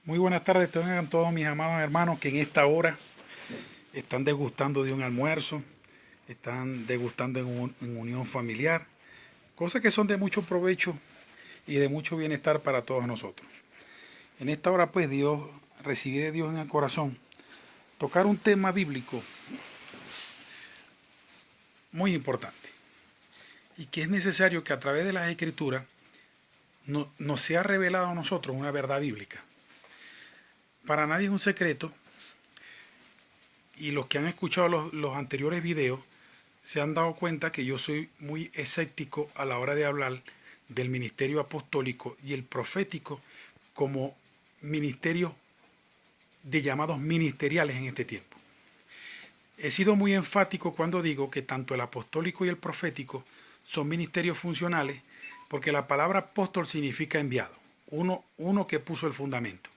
Muy buenas tardes, tengan todos mis amados hermanos que en esta hora están degustando de un almuerzo, están degustando en unión familiar, cosas que son de mucho provecho y de mucho bienestar para todos nosotros. En esta hora pues recibí de Dios en el corazón tocar un tema bíblico muy importante y que es necesario que a través de las escrituras nos sea revelado a nosotros una verdad bíblica. Para nadie es un secreto, y los que han escuchado los anteriores videos se han dado cuenta que yo soy muy escéptico a la hora de hablar del ministerio apostólico y el profético como ministerios de llamados ministeriales en este tiempo. He sido muy enfático cuando digo que tanto el apostólico y el profético son ministerios funcionales, porque la palabra apóstol significa enviado, uno que puso el fundamento.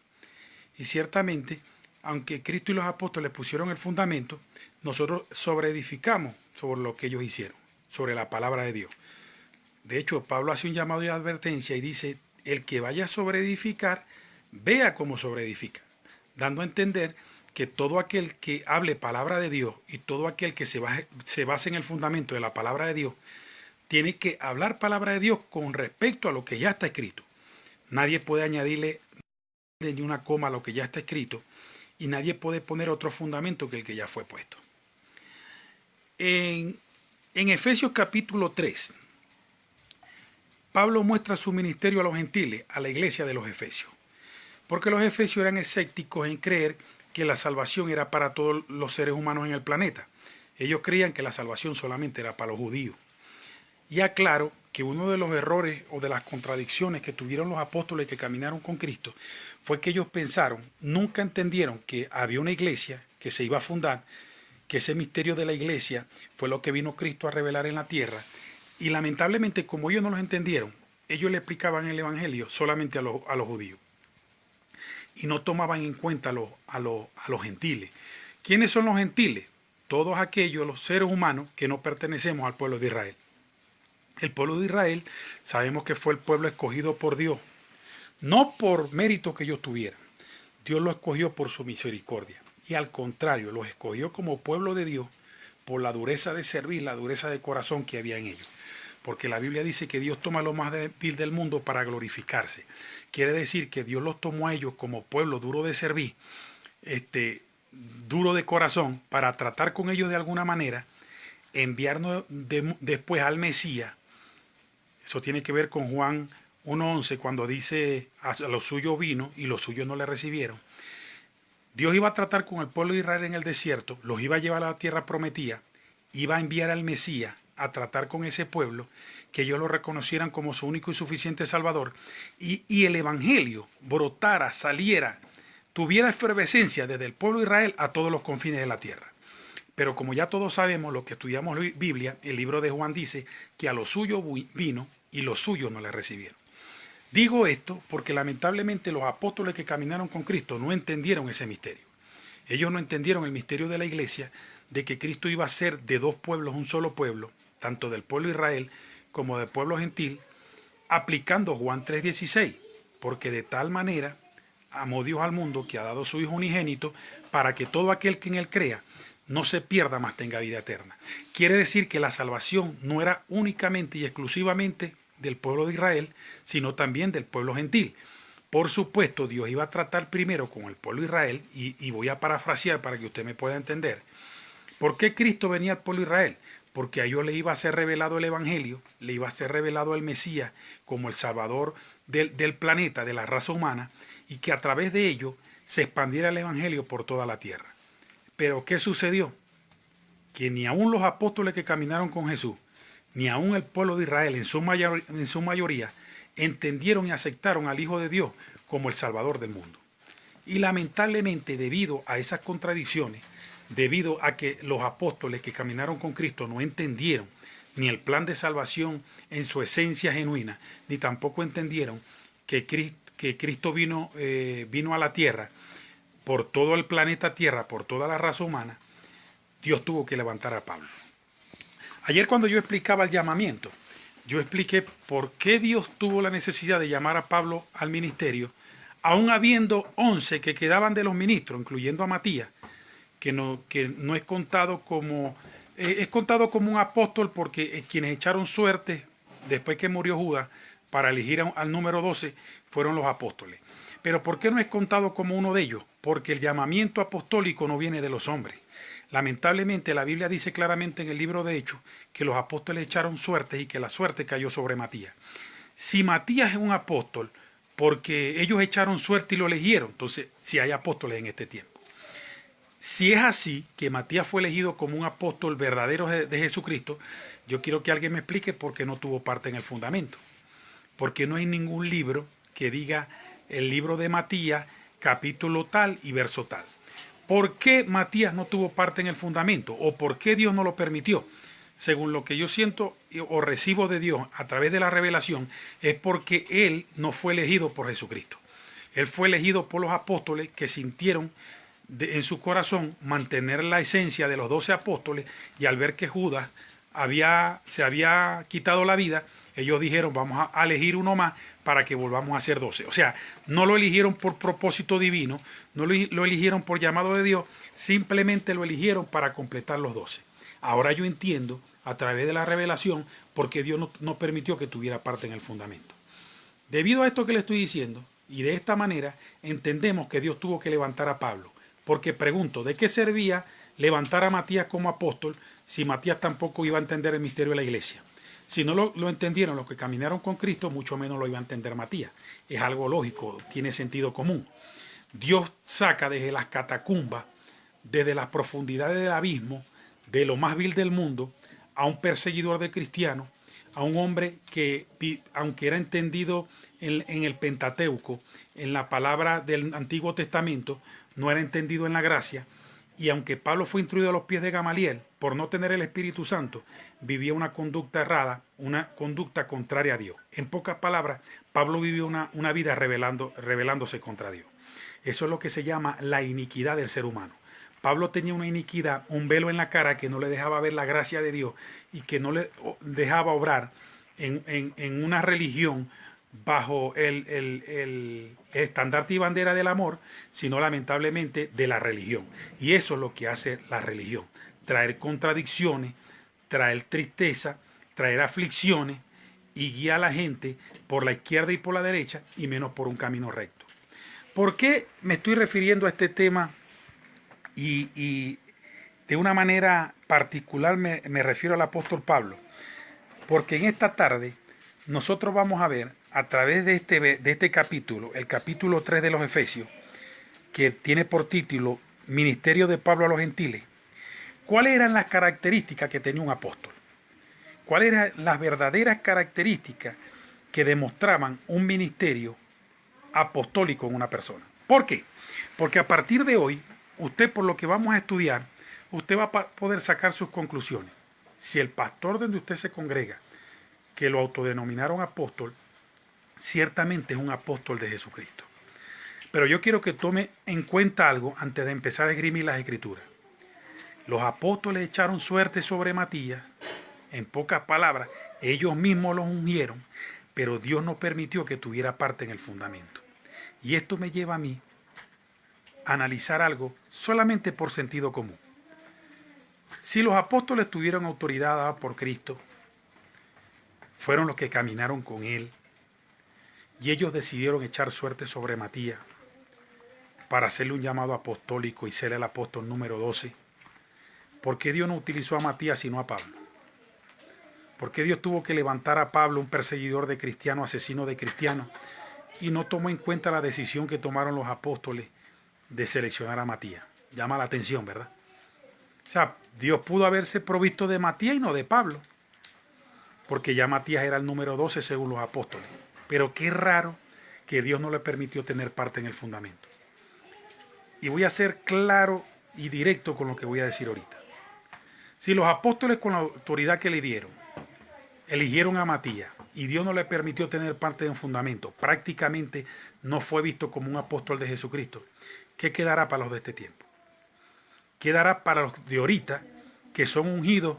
Y ciertamente, aunque Cristo y los apóstoles pusieron el fundamento, nosotros sobreedificamos sobre lo que ellos hicieron, sobre la palabra de Dios. De hecho, Pablo hace un llamado de advertencia y dice, el que vaya a sobreedificar, vea cómo sobreedifica, dando a entender que todo aquel que hable palabra de Dios y todo aquel que se base en el fundamento de la palabra de Dios, tiene que hablar palabra de Dios con respecto a lo que ya está escrito. Nadie puede añadirle ni una coma a lo que ya está escrito, y nadie puede poner otro fundamento que el que ya fue puesto. En Efesios capítulo 3, Pablo muestra su ministerio a los gentiles, a la iglesia de los Efesios, porque los Efesios eran escépticos en creer que la salvación era para todos los seres humanos en el planeta. Ellos creían que la salvación solamente era para los judíos. Y aclaro que uno de los errores o de las contradicciones que tuvieron los apóstoles que caminaron con Cristo fue que ellos nunca entendieron que había una iglesia que se iba a fundar, que ese misterio de la iglesia fue lo que vino Cristo a revelar en la tierra. Y lamentablemente, como ellos no lo entendieron, ellos le explicaban el evangelio solamente a los judíos y no tomaban en cuenta a los gentiles. ¿Quiénes son los gentiles? Todos aquellos, los seres humanos que no pertenecemos al pueblo de Israel. El pueblo de Israel sabemos que fue el pueblo escogido por Dios, no por mérito que ellos tuvieran. Dios lo escogió por su misericordia y al contrario, los escogió como pueblo de Dios por la dureza de servir, la dureza de corazón que había en ellos. Porque la Biblia dice que Dios toma lo más débil del mundo para glorificarse. Quiere decir que Dios los tomó a ellos como pueblo duro de servir, duro de corazón, para tratar con ellos de alguna manera, enviarnos después al Mesías. Eso tiene que ver con Juan 1:11, cuando dice a los suyos vino y los suyos no le recibieron. Dios iba a tratar con el pueblo de Israel en el desierto, los iba a llevar a la tierra prometida, iba a enviar al Mesías a tratar con ese pueblo, que ellos lo reconocieran como su único y suficiente Salvador, y el Evangelio brotara, saliera, tuviera efervescencia desde el pueblo de Israel a todos los confines de la tierra. Pero como ya todos sabemos, los que estudiamos Biblia, el libro de Juan dice que a los suyos vino y los suyos no le recibieron. Digo esto porque lamentablemente los apóstoles que caminaron con Cristo no entendieron ese misterio. Ellos no entendieron el misterio de la iglesia, de que Cristo iba a ser de dos pueblos un solo pueblo, tanto del pueblo de Israel como del pueblo gentil, aplicando Juan 3:16, porque de tal manera amó Dios al mundo que ha dado su Hijo unigénito para que todo aquel que en él crea no se pierda, mas tenga vida eterna. Quiere decir que la salvación no era únicamente y exclusivamente del pueblo de Israel, sino también del pueblo gentil. Por supuesto, Dios iba a tratar primero con el pueblo de Israel, y voy a parafrasear para que usted me pueda entender. ¿Por qué Cristo venía al pueblo de Israel? Porque a ellos le iba a ser revelado el Evangelio, le iba a ser revelado el Mesías como el Salvador del planeta, de la raza humana, y que a través de ello se expandiera el Evangelio por toda la tierra. Pero ¿qué sucedió? Que ni aun los apóstoles que caminaron con Jesús, ni aun el pueblo de Israel en su mayoría, entendieron y aceptaron al Hijo de Dios como el Salvador del mundo. Y lamentablemente, debido a esas contradicciones, debido a que los apóstoles que caminaron con Cristo no entendieron ni el plan de salvación en su esencia genuina, ni tampoco entendieron que Cristo vino a la tierra por todo el planeta Tierra, por toda la raza humana, Dios tuvo que levantar a Pablo. Ayer cuando yo explicaba el llamamiento, yo expliqué por qué Dios tuvo la necesidad de llamar a Pablo al ministerio, aún habiendo 11 que quedaban de los ministros, incluyendo a Matías, que no es contado como es contado como un apóstol porque quienes echaron suerte después que murió Judas para elegir al número 12 fueron los apóstoles. Pero ¿por qué no es contado como uno de ellos? Porque el llamamiento apostólico no viene de los hombres. Lamentablemente la Biblia dice claramente en el libro de Hechos que los apóstoles echaron suerte y que la suerte cayó sobre Matías. Si Matías es un apóstol porque ellos echaron suerte y lo eligieron, entonces sí hay apóstoles en este tiempo. Si es así, que Matías fue elegido como un apóstol verdadero de Jesucristo, yo quiero que alguien me explique por qué no tuvo parte en el fundamento. Porque no hay ningún libro que diga el libro de Matías, capítulo tal y verso tal. ¿Por qué Matías no tuvo parte en el fundamento? ¿O por qué Dios no lo permitió? Según lo que yo siento o recibo de Dios a través de la revelación, es porque él no fue elegido por Jesucristo. Él fue elegido por los apóstoles que sintieron en su corazón mantener la esencia de los 12 apóstoles, y al ver que Judas se había quitado la vida, ellos dijeron vamos a elegir uno más para que volvamos a ser 12. O sea, no lo eligieron por propósito divino, no lo eligieron por llamado de Dios, simplemente lo eligieron para completar los 12. Ahora yo entiendo a través de la revelación por qué Dios no permitió que tuviera parte en el fundamento. Debido a esto que le estoy diciendo, y de esta manera entendemos que Dios tuvo que levantar a Pablo. Porque pregunto, ¿de qué servía levantar a Matías como apóstol si Matías tampoco iba a entender el misterio de la iglesia? Si no lo entendieron los que caminaron con Cristo, mucho menos lo iba a entender Matías. Es algo lógico, tiene sentido común. Dios saca desde las catacumbas, desde las profundidades del abismo, de lo más vil del mundo, a un perseguidor de cristianos, a un hombre que, aunque era entendido en el Pentateuco, en la palabra del Antiguo Testamento, no era entendido en la gracia, y aunque Pablo fue instruido a los pies de Gamaliel, por no tener el Espíritu Santo, vivía una conducta errada, una conducta contraria a Dios. En pocas palabras, Pablo vivió una vida rebelándose contra Dios. Eso es lo que se llama la iniquidad del ser humano. Pablo tenía una iniquidad, un velo en la cara que no le dejaba ver la gracia de Dios y que no le dejaba obrar en una religión bajo el estandarte y bandera del amor, sino lamentablemente de la religión. Y eso es lo que hace la religión: traer contradicciones, traer tristeza, traer aflicciones, y guía a la gente por la izquierda y por la derecha y menos por un camino recto. ¿Por qué me estoy refiriendo a este tema? Y de una manera particular me refiero al apóstol Pablo, porque en esta tarde nosotros vamos a ver a través de este capítulo, el capítulo 3 de los Efesios, que tiene por título Ministerio de Pablo a los Gentiles, cuáles eran las características que tenía un apóstol, cuáles eran las verdaderas características que demostraban un ministerio apostólico en una persona. ¿Por qué? Porque a partir de hoy, usted, por lo que vamos a estudiar, usted va a poder sacar sus conclusiones. Si el pastor donde usted se congrega, que lo autodenominaron apóstol, ciertamente es un apóstol de Jesucristo. Pero yo quiero que tome en cuenta algo antes de empezar a esgrimir las escrituras. Los apóstoles echaron suerte sobre Matías. En pocas palabras, ellos mismos los ungieron, pero Dios no permitió que tuviera parte en el fundamento. Y esto me lleva a mí a analizar algo solamente por sentido común. Si los apóstoles tuvieron autoridad dada por Cristo, fueron los que caminaron con Él, y ellos decidieron echar suerte sobre Matías para hacerle un llamado apostólico y ser el apóstol número 12. ¿Por qué Dios no utilizó a Matías sino a Pablo? ¿Por qué Dios tuvo que levantar a Pablo, un perseguidor de cristianos, asesino de cristianos, y no tomó en cuenta la decisión que tomaron los apóstoles de seleccionar a Matías? Llama la atención, ¿verdad? O sea, Dios pudo haberse provisto de Matías y no de Pablo, porque ya Matías era el número 12 según los apóstoles. Pero qué raro que Dios no le permitió tener parte en el fundamento. Y voy a ser claro y directo con lo que voy a decir ahorita. Si los apóstoles, con la autoridad que le dieron, eligieron a Matías y Dios no le permitió tener parte en el fundamento, prácticamente no fue visto como un apóstol de Jesucristo, ¿qué quedará para los de este tiempo? Quedará para los de ahorita, que son ungidos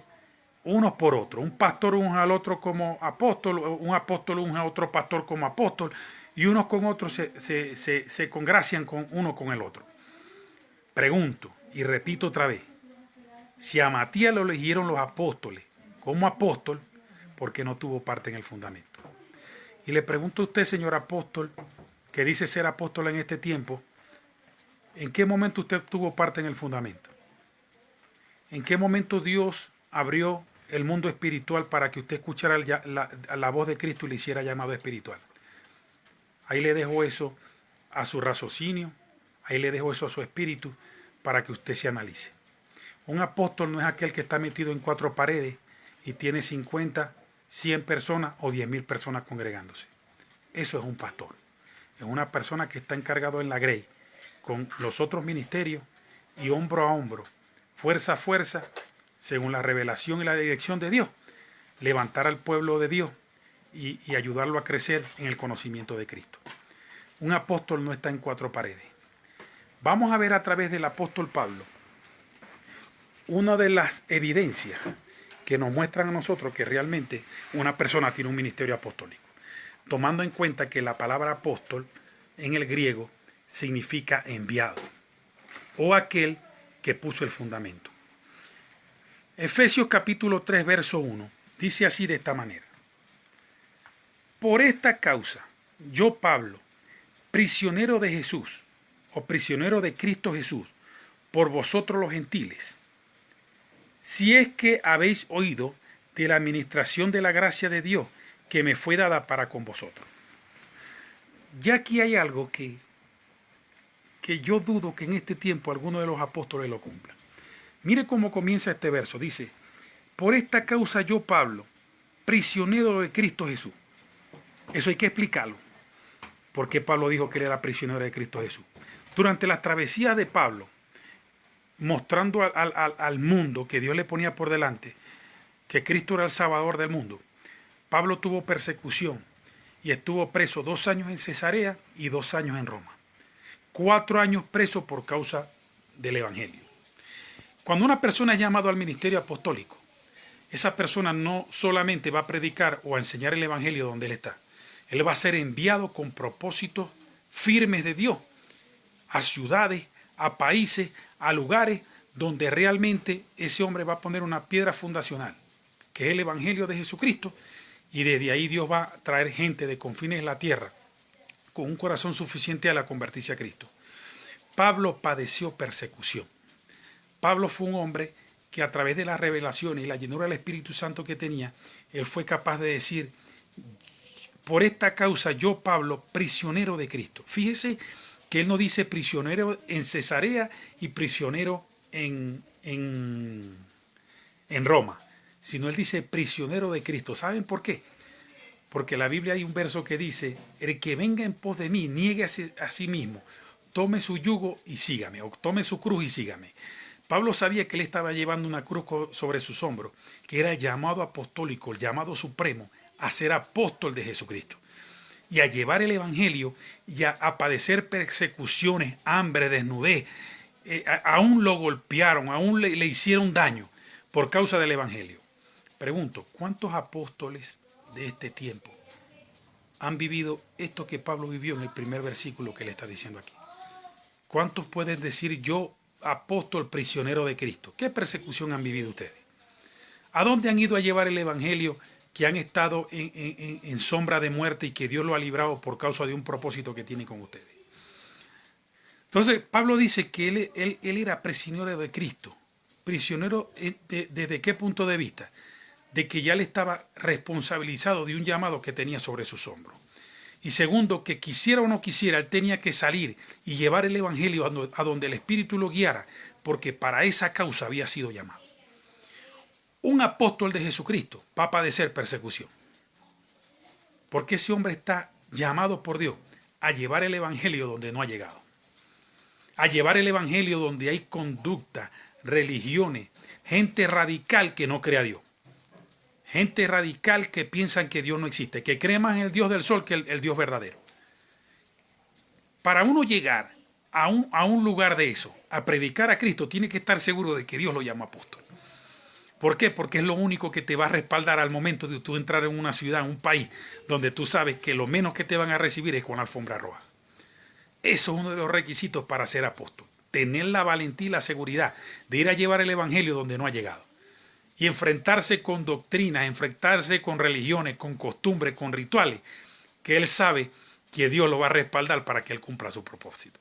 unos por otros. Un pastor unge al otro como apóstol, un apóstol unge a otro pastor como apóstol, y unos con otros se congracian con uno con el otro. Pregunto y repito otra vez, si a Matías lo eligieron los apóstoles como apóstol, ¿por qué no tuvo parte en el fundamento? Y le pregunto a usted, señor apóstol, que dice ser apóstol en este tiempo, ¿en qué momento usted tuvo parte en el fundamento? ¿En qué momento Dios abrió el mundo espiritual para que usted escuchara la voz de Cristo y le hiciera llamado espiritual? Ahí le dejo eso a su raciocinio, ahí le dejo eso a su espíritu para que usted se analice. Un apóstol no es aquel que está metido en cuatro paredes y tiene 50, 100 personas o 10.000 personas congregándose. Eso es un pastor. Es una persona que está encargado en la grey con los otros ministerios y hombro a hombro, fuerza a fuerza, según la revelación y la dirección de Dios, levantar al pueblo de Dios y ayudarlo a crecer en el conocimiento de Cristo. Un apóstol no está en cuatro paredes. Vamos a ver a través del apóstol Pablo una de las evidencias que nos muestran a nosotros que realmente una persona tiene un ministerio apostólico, tomando en cuenta que la palabra apóstol en el griego significa enviado o aquel que puso el fundamento. Efesios capítulo 3 verso 1 dice así de esta manera: por esta causa, yo Pablo, prisionero de Jesús o prisionero de Cristo Jesús, por vosotros los gentiles, si es que habéis oído de la administración de la gracia de Dios que me fue dada para con vosotros. Ya aquí hay algo que yo dudo que en este tiempo alguno de los apóstoles lo cumpla. Mire cómo comienza este verso. Dice, por esta causa yo, Pablo, prisionero de Cristo Jesús. Eso hay que explicarlo. ¿Por qué Pablo dijo que él era prisionero de Cristo Jesús? Durante las travesías de Pablo, mostrando al mundo que Dios le ponía por delante, que Cristo era el Salvador del mundo, Pablo tuvo persecución y estuvo preso 2 años en Cesarea y 2 años en Roma. 4 años preso por causa del Evangelio. Cuando una persona es llamado al ministerio apostólico, esa persona no solamente va a predicar o a enseñar el Evangelio donde él está. Él va a ser enviado con propósitos firmes de Dios a ciudades, a países, a lugares donde realmente ese hombre va a poner una piedra fundacional, que es el Evangelio de Jesucristo, y desde ahí Dios va a traer gente de confines de la tierra con un corazón suficiente a la convertirse a Cristo. Pablo padeció persecución. Pablo fue un hombre que a través de las revelaciones y la llenura del Espíritu Santo que tenía, él fue capaz de decir, por esta causa yo, Pablo, prisionero de Cristo. Fíjese que él no dice prisionero en Cesarea y prisionero en Roma, sino él dice prisionero de Cristo. ¿Saben por qué? Porque en la Biblia hay un verso que dice, el que venga en pos de mí, niegue a sí mismo, tome su yugo y sígame, o tome su cruz y sígame. Pablo sabía que él estaba llevando una cruz sobre sus hombros, que era el llamado apostólico, el llamado supremo, a ser apóstol de Jesucristo y a llevar el Evangelio y a padecer persecuciones, hambre, desnudez. Aún lo golpearon, aún le hicieron daño por causa del Evangelio. Pregunto, ¿cuántos apóstoles de este tiempo han vivido esto que Pablo vivió en el primer versículo que le está diciendo aquí? ¿Cuántos pueden decir yo, apóstol prisionero de Cristo? ¿Qué persecución han vivido ustedes? ¿A dónde han ido a llevar el Evangelio que han estado en sombra de muerte y que Dios lo ha librado por causa de un propósito que tiene con ustedes? Entonces, Pablo dice que él era prisionero de Cristo. ¿Prisionero desde qué punto de vista? De que ya le estaba responsabilizado de un llamado que tenía sobre sus hombros. Y segundo, que quisiera o no quisiera, él tenía que salir y llevar el Evangelio a donde el Espíritu lo guiara, porque para esa causa había sido llamado. Un apóstol de Jesucristo va a padecer persecución, porque ese hombre está llamado por Dios a llevar el Evangelio donde no ha llegado, a llevar el Evangelio donde hay conducta, religiones, gente radical que no cree a Dios. Gente radical que piensan que Dios no existe, que cree más en el Dios del sol que el Dios verdadero. Para uno llegar a un lugar de eso, a predicar a Cristo, tiene que estar seguro de que Dios lo llama apóstol. ¿Por qué? Porque es lo único que te va a respaldar al momento de tú entrar en una ciudad, en un país, donde tú sabes que lo menos que te van a recibir es con alfombra roja. Eso es uno de los requisitos para ser apóstol. Tener la valentía y la seguridad de ir a llevar el evangelio donde no ha llegado. Y enfrentarse con doctrinas, enfrentarse con religiones, con costumbres, con rituales, que él sabe que Dios lo va a respaldar para que él cumpla su propósito.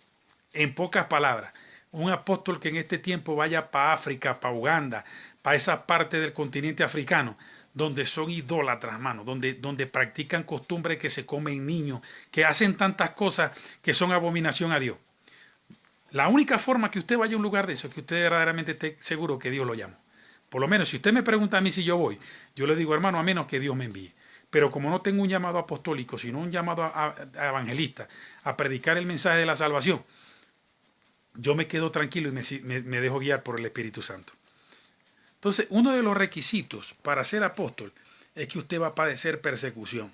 En pocas palabras, un apóstol que en este tiempo vaya para África, para Uganda, para esa parte del continente africano, donde son idólatras, hermano, donde practican costumbres que se comen niños, que hacen tantas cosas que son abominación a Dios. La única forma que usted vaya a un lugar de eso es que usted verdaderamente esté seguro que Dios lo llama. Por lo menos, si usted me pregunta a mí si yo voy, yo le digo, hermano, a menos que Dios me envíe. Pero como no tengo un llamado apostólico, sino un llamado a evangelista, a predicar el mensaje de la salvación, yo me quedo tranquilo y me dejo guiar por el Espíritu Santo. Entonces, uno de los requisitos para ser apóstol es que usted va a padecer persecución.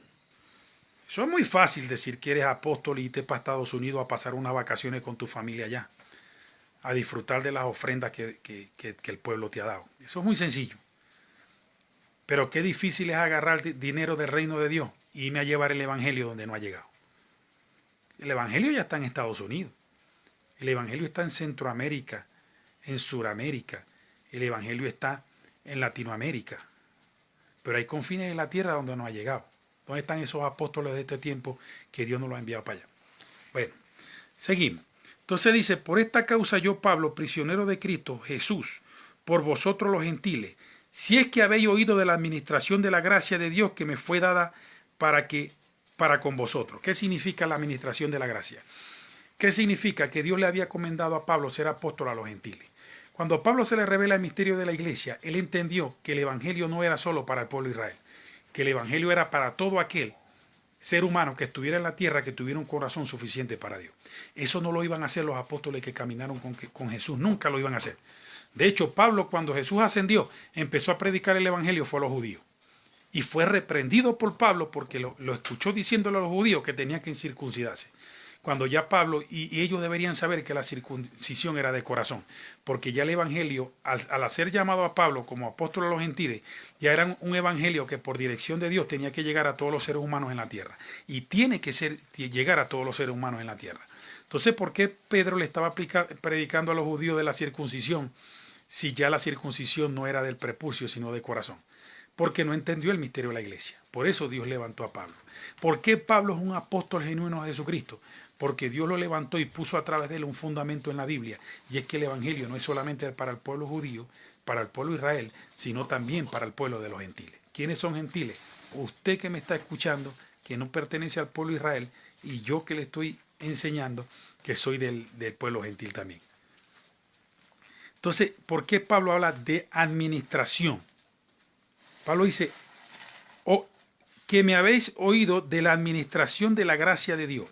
Eso es muy fácil decir que eres apóstol y te para Estados Unidos a pasar unas vacaciones con tu familia allá, a disfrutar de las ofrendas que el pueblo te ha dado. Eso es muy sencillo. Pero qué difícil es agarrar dinero del reino de Dios y irme a llevar el evangelio donde no ha llegado. El evangelio ya está en Estados Unidos. El evangelio está en Centroamérica, en Suramérica. El evangelio está en Latinoamérica. Pero hay confines en la tierra donde no ha llegado. ¿Dónde están esos apóstoles de este tiempo que Dios nos los ha enviado para allá? Bueno, seguimos. Entonces dice, por esta causa yo, Pablo, prisionero de Cristo Jesús, por vosotros los gentiles, si es que habéis oído de la administración de la gracia de Dios que me fue dada para con vosotros. ¿Qué significa la administración de la gracia? ¿Qué significa? Que Dios le había comendado a Pablo ser apóstol a los gentiles. Cuando a Pablo se le revela el misterio de la iglesia, él entendió que el evangelio no era solo para el pueblo de Israel, que el evangelio era para todo aquel ser humano que estuviera en la tierra, que tuviera un corazón suficiente para Dios. Eso no lo iban a hacer los apóstoles que caminaron con Jesús, nunca lo iban a hacer. De hecho, Pablo, cuando Jesús ascendió, empezó a predicar el evangelio, fue a los judíos. Y fue reprendido por Pablo porque lo escuchó diciéndole a los judíos que tenían que circuncidarse. Cuando ya Pablo, y ellos deberían saber que la circuncisión era de corazón, porque ya el evangelio, al hacer llamado a Pablo como apóstol a los gentiles, ya era un evangelio que por dirección de Dios tenía que llegar a todos los seres humanos en la tierra. Y tiene que llegar a todos los seres humanos en la tierra. Entonces, ¿por qué Pedro le estaba predicando a los judíos de la circuncisión si ya la circuncisión no era del prepucio, sino de corazón? Porque no entendió el misterio de la iglesia. Por eso Dios levantó a Pablo. ¿Por qué Pablo es un apóstol genuino de Jesucristo? Porque Dios lo levantó y puso a través de él un fundamento en la Biblia. Y es que el evangelio no es solamente para el pueblo judío, para el pueblo de Israel, sino también para el pueblo de los gentiles. ¿Quiénes son gentiles? Usted que me está escuchando, que no pertenece al pueblo de Israel, y yo que le estoy enseñando que soy del pueblo gentil también. Entonces, ¿por qué Pablo habla de administración? Pablo dice, que me habéis oído de la administración de la gracia de Dios.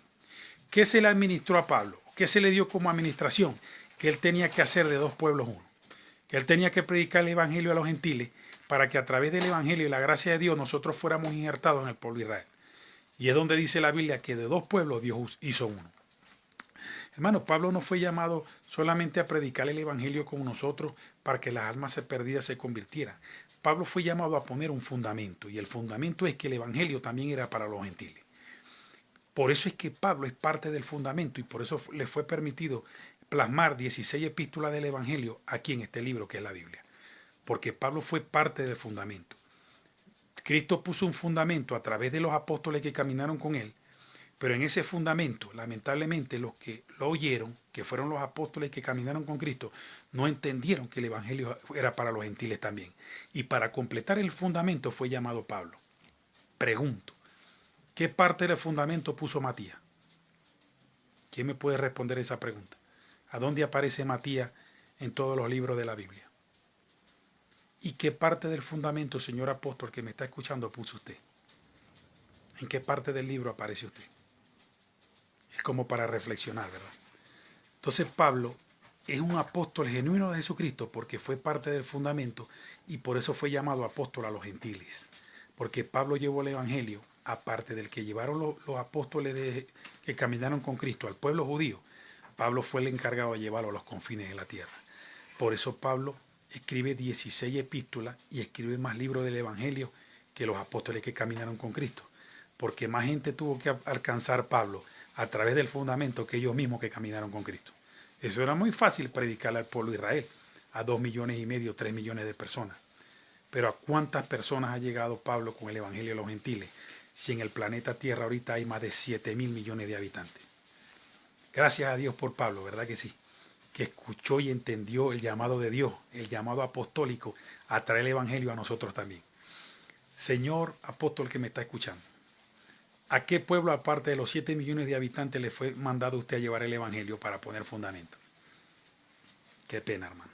¿Qué se le administró a Pablo? ¿Qué se le dio como administración? Que él tenía que hacer de dos pueblos uno. Que él tenía que predicar el evangelio a los gentiles para que a través del evangelio y la gracia de Dios nosotros fuéramos injertados en el pueblo de Israel. Y es donde dice la Biblia que de dos pueblos Dios hizo uno. Hermano, Pablo no fue llamado solamente a predicar el evangelio como nosotros para que las almas perdidas se convirtieran. Pablo fue llamado a poner un fundamento, y el fundamento es que el evangelio también era para los gentiles. Por eso es que Pablo es parte del fundamento, y por eso le fue permitido plasmar 16 epístolas del evangelio aquí en este libro que es la Biblia. Porque Pablo fue parte del fundamento. Cristo puso un fundamento a través de los apóstoles que caminaron con él, pero en ese fundamento, lamentablemente, los que lo oyeron, que fueron los apóstoles que caminaron con Cristo, no entendieron que el evangelio era para los gentiles también. Y para completar el fundamento fue llamado Pablo. Pregunto, ¿qué parte del fundamento puso Matías? ¿Quién me puede responder esa pregunta? ¿A dónde aparece Matías en todos los libros de la Biblia? ¿Y qué parte del fundamento, señor apóstol que me está escuchando, puso usted? ¿En qué parte del libro aparece usted? Es como para reflexionar, ¿verdad? Entonces Pablo es un apóstol genuino de Jesucristo porque fue parte del fundamento y por eso fue llamado apóstol a los gentiles. Porque Pablo llevó el evangelio, aparte del que llevaron los apóstoles que caminaron con Cristo al pueblo judío. Pablo fue el encargado de llevarlo a los confines de la tierra. Por eso Pablo escribe 16 epístolas y escribe más libros del Evangelio que los apóstoles que caminaron con Cristo. Porque más gente tuvo que alcanzar Pablo a través del fundamento que ellos mismos que caminaron con Cristo. Eso era muy fácil predicarle al pueblo de Israel, a 2,5 millones, 3 millones de personas. Pero ¿a cuántas personas ha llegado Pablo con el Evangelio a los gentiles? Si en el planeta Tierra ahorita hay más de 7,000 millones de habitantes. Gracias a Dios por Pablo, ¿verdad que sí? Que escuchó y entendió el llamado de Dios, el llamado apostólico, a traer el Evangelio a nosotros también. Señor apóstol que me está escuchando, ¿a qué pueblo aparte de los 7 millones de habitantes le fue mandado usted a llevar el Evangelio para poner fundamento? Qué pena, hermano.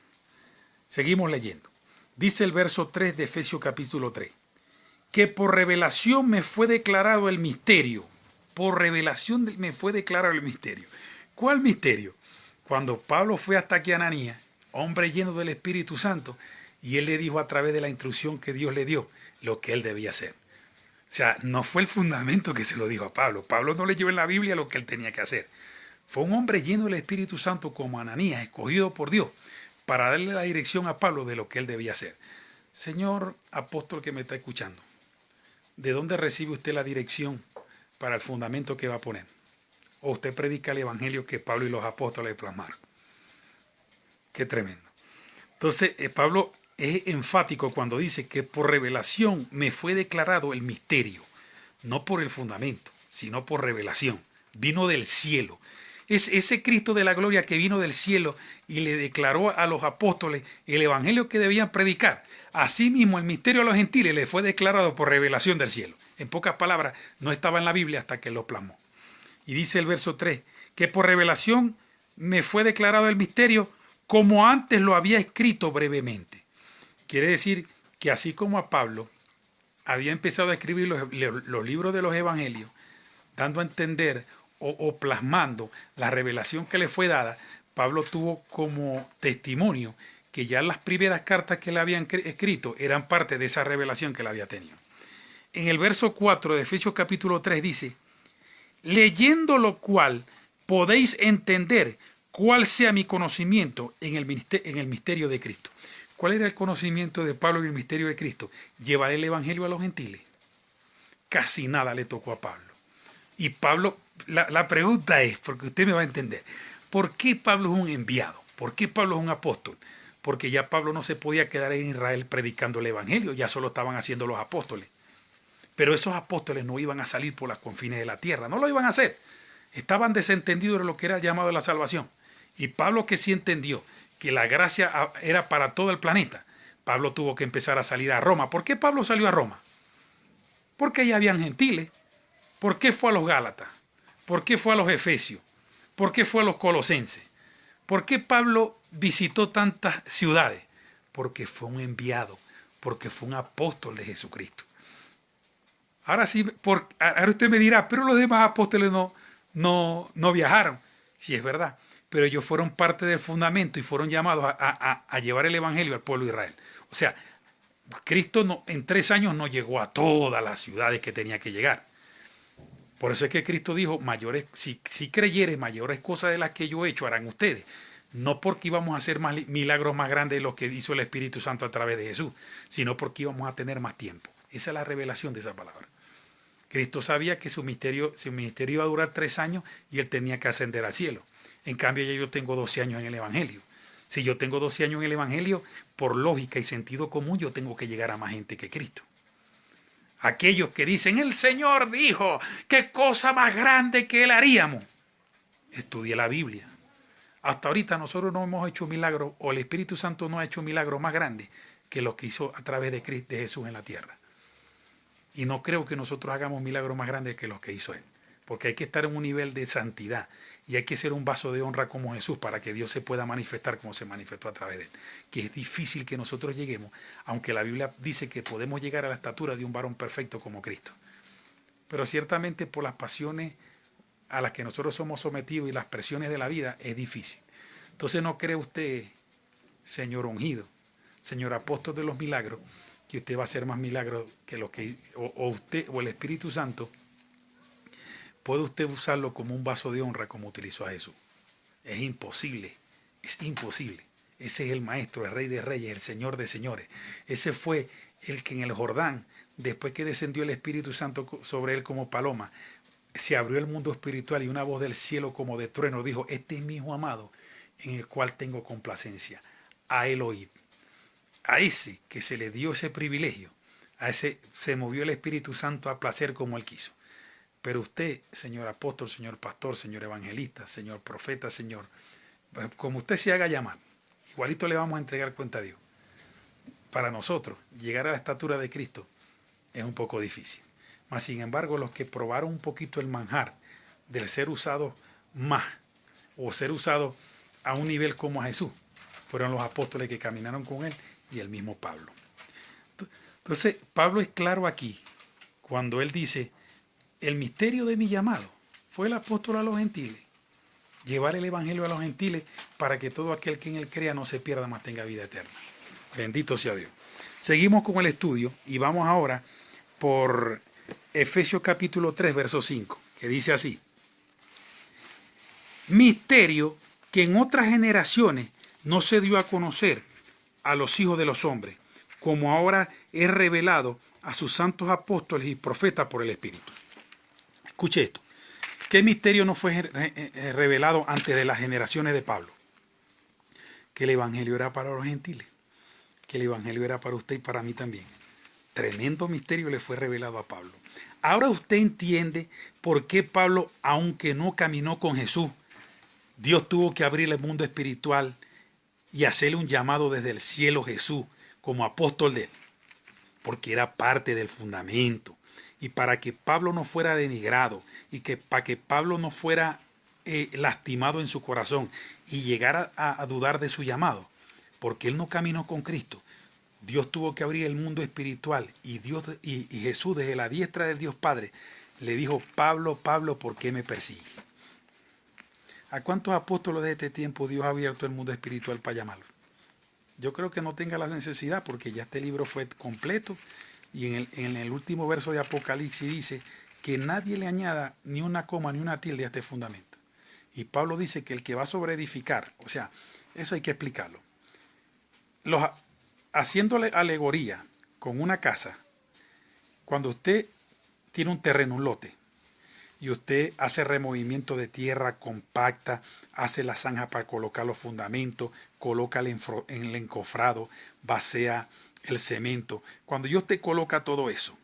Seguimos leyendo. Dice el verso 3 de Efesios capítulo 3. Que por revelación me fue declarado el misterio. Por revelación me fue declarado el misterio. ¿Cuál misterio? Cuando Pablo fue hasta aquí a Ananías, hombre lleno del Espíritu Santo, y él le dijo a través de la instrucción que Dios le dio lo que él debía hacer. O sea, no fue el fundamento que se lo dijo a Pablo. Pablo no leyó en la Biblia lo que él tenía que hacer. Fue un hombre lleno del Espíritu Santo como Ananías, escogido por Dios, para darle la dirección a Pablo de lo que él debía hacer. Señor apóstol que me está escuchando, ¿de dónde recibe usted la dirección para el fundamento que va a poner? ¿O usted predica el Evangelio que Pablo y los apóstoles plasmaron? Qué tremendo. Entonces, Pablo es enfático cuando dice que por revelación me fue declarado el misterio, no por el fundamento, sino por revelación. Vino del cielo. Es ese Cristo de la gloria que vino del cielo y le declaró a los apóstoles el evangelio que debían predicar. Asimismo, el misterio a los gentiles le fue declarado por revelación del cielo. En pocas palabras, no estaba en la Biblia hasta que lo plasmó. Y dice el verso 3, que por revelación me fue declarado el misterio como antes lo había escrito brevemente. Quiere decir que así como a Pablo había empezado a escribir los libros de los evangelios, dando a entender o plasmando la revelación que le fue dada, Pablo tuvo como testimonio que ya las primeras cartas que le habían escrito eran parte de esa revelación que le había tenido. En el verso 4 de Efesios capítulo 3 dice, leyendo lo cual podéis entender cuál sea mi conocimiento en el misterio de Cristo. ¿Cuál era el conocimiento de Pablo en el misterio de Cristo? Llevar el evangelio a los gentiles. Casi nada le tocó a Pablo. Y Pablo, la pregunta es, porque usted me va a entender, ¿por qué Pablo es un enviado? ¿Por qué Pablo es un apóstol? Porque ya Pablo no se podía quedar en Israel predicando el evangelio, ya solo estaban haciendo los apóstoles. Pero esos apóstoles no iban a salir por los confines de la tierra, no lo iban a hacer. Estaban desentendidos de lo que era el llamado de la salvación. Y Pablo, que sí entendió que la gracia era para todo el planeta, Pablo tuvo que empezar a salir a Roma. ¿Por qué Pablo salió a Roma? Porque allá habían gentiles. ¿Por qué fue a los Gálatas? ¿Por qué fue a los Efesios? ¿Por qué fue a los Colosenses? ¿Por qué Pablo visitó tantas ciudades? Porque fue un enviado, porque fue un apóstol de Jesucristo. Ahora sí, ahora usted me dirá, pero los demás apóstoles no viajaron. Sí, es verdad, pero ellos fueron parte del fundamento y fueron llamados a llevar el evangelio al pueblo de Israel. O sea, Cristo en 3 años no llegó a todas las ciudades que tenía que llegar. Por eso es que Cristo dijo, si creyeres, mayores cosas de las que yo he hecho harán ustedes. No porque íbamos a hacer milagros más grandes de los que hizo el Espíritu Santo a través de Jesús, sino porque íbamos a tener más tiempo. Esa es la revelación de esa palabra. Cristo sabía que su ministerio iba a durar 3 años y él tenía que ascender al cielo. En cambio, ya yo tengo 12 años en el Evangelio. Si yo tengo 12 años en el Evangelio, por lógica y sentido común, yo tengo que llegar a más gente que Cristo. Aquellos que dicen, el Señor dijo, ¿qué cosa más grande que Él haríamos? Estudie la Biblia. Hasta ahorita nosotros no hemos hecho milagros, o el Espíritu Santo no ha hecho milagros más grandes que los que hizo a través de Jesús en la tierra. Y no creo que nosotros hagamos milagros más grandes que los que hizo Él. Porque hay que estar en un nivel de santidad y hay que ser un vaso de honra como Jesús para que Dios se pueda manifestar como se manifestó a través de Él. Que es difícil que nosotros lleguemos, aunque la Biblia dice que podemos llegar a la estatura de un varón perfecto como Cristo. Pero ciertamente por las pasiones a las que nosotros somos sometidos y las presiones de la vida es difícil. Entonces no cree usted, señor ungido, señor apóstol de los milagros, que usted va a hacer más milagros que los que usted o el Espíritu Santo puede usted usarlo como un vaso de honra como utilizó a Jesús. Es imposible, Ese es el Maestro, el Rey de Reyes, el Señor de Señores. Ese fue el que en el Jordán, después que descendió el Espíritu Santo sobre él como paloma, se abrió el mundo espiritual y una voz del cielo como de trueno dijo: este es mi hijo amado en el cual tengo complacencia. A él oíd. A ese que se le dio ese privilegio, a ese se movió el Espíritu Santo a placer como él quiso. Pero usted, señor apóstol, señor pastor, señor evangelista, señor profeta, señor, como usted se haga llamar, igualito le vamos a entregar cuenta a Dios. Para nosotros, llegar a la estatura de Cristo es un poco difícil. Mas, sin embargo, los que probaron un poquito el manjar del ser usado más, o ser usado a un nivel como a Jesús, fueron los apóstoles que caminaron con él y el mismo Pablo. Entonces, Pablo es claro aquí cuando él dice: el misterio de mi llamado fue el apóstol a los gentiles, llevar el evangelio a los gentiles para que todo aquel que en él crea no se pierda, mas tenga vida eterna. Bendito sea Dios. Seguimos con el estudio y vamos ahora por Efesios capítulo 3, verso 5, que dice así: misterio que en otras generaciones no se dio a conocer a los hijos de los hombres, como ahora es revelado a sus santos apóstoles y profetas por el Espíritu. Escuche esto. ¿Qué misterio no fue revelado antes de las generaciones de Pablo? Que el evangelio era para los gentiles, que el evangelio era para usted y para mí también. Tremendo misterio le fue revelado a Pablo. Ahora usted entiende por qué Pablo, aunque no caminó con Jesús, Dios tuvo que abrir el mundo espiritual y hacerle un llamado desde el cielo Jesús como apóstol de él, porque era parte del fundamento. Y para que Pablo no fuera denigrado y que para que Pablo no fuera lastimado en su corazón y llegara a dudar de su llamado, porque él no caminó con Cristo, Dios tuvo que abrir el mundo espiritual y Jesús desde la diestra del Dios Padre le dijo: Pablo, Pablo, ¿por qué me persigues? ¿A cuántos apóstoles de este tiempo Dios ha abierto el mundo espiritual para llamarlos? Yo creo que no tenga la necesidad, porque ya este libro fue completo y en el último verso de Apocalipsis dice que nadie le añada ni una coma ni una tilde a este fundamento. Y Pablo dice que el que va a sobreedificar, o sea, eso hay que explicarlo. Haciéndole alegoría con una casa, cuando usted tiene un terreno, un lote, y usted hace removimiento de tierra compacta, hace la zanja para colocar los fundamentos, coloca el encofrado, vacía el cemento. Cuando usted coloca todo eso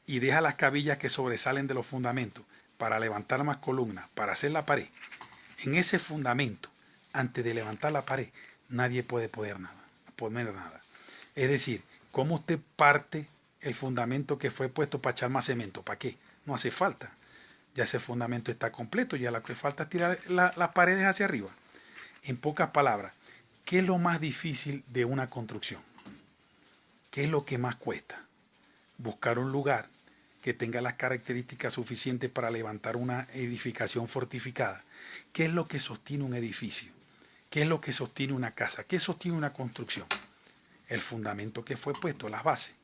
y deja las cabillas que sobresalen de los fundamentos para levantar más columnas, para hacer la pared, en ese fundamento, antes de levantar la pared, nadie puede poner nada. Es decir, ¿cómo usted parte el fundamento que fue puesto para echar más cemento? ¿Para qué? No hace falta. Ya ese fundamento está completo, ya lo que falta es tirar las paredes hacia arriba. En pocas palabras, ¿qué es lo más difícil de una construcción? ¿Qué es lo que más cuesta? Buscar un lugar que tenga las características suficientes para levantar una edificación fortificada. ¿Qué es lo que sostiene un edificio? ¿Qué es lo que sostiene una casa? ¿Qué sostiene una construcción? El fundamento que fue puesto, las bases.